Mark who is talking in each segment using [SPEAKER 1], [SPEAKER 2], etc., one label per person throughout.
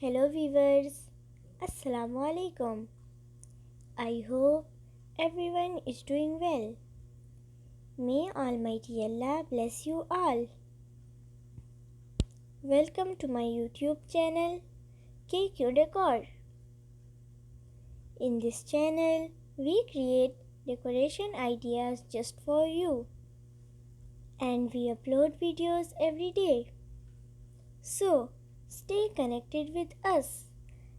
[SPEAKER 1] Hello viewers, Assalamu alaikum. I hope everyone is doing well. May Almighty Allah bless you all. Welcome to my YouTube channel Decor. In this channel, we create decoration ideas just for you and we upload videos every day. So, stay connected with us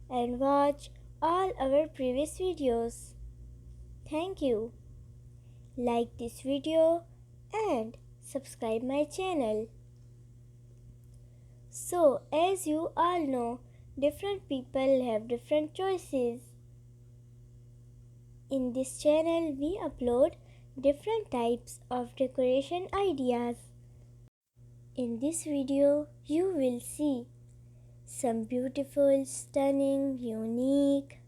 [SPEAKER 1] and watch all our previous videos. Thank you. Like this video and subscribe my channel. So, as you all know, different people have different choices. In this channel, we upload different types of decoration ideas. In this video, you will see some beautiful, stunning, unique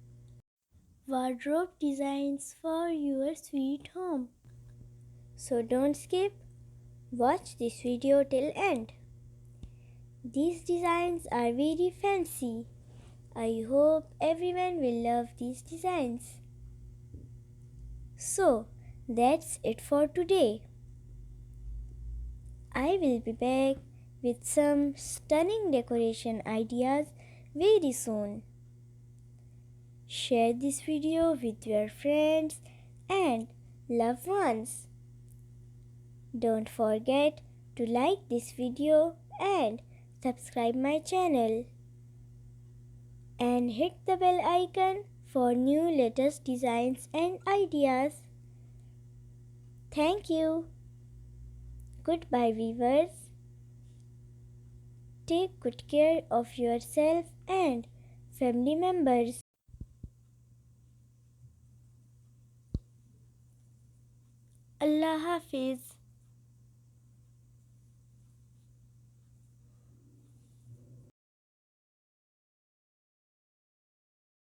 [SPEAKER 1] wardrobe designs for your sweet home. So don't skip, watch this video till end. These designs are very fancy. I hope everyone will love these designs. So that's it for today. I will be back with some stunning decoration ideas very soon. Share this video with your friends and loved ones. Don't forget to like this video and subscribe my channel. And hit the bell icon for new latest designs and ideas. Thank you. Goodbye viewers. Take good care of yourself and family members. Allah Hafiz.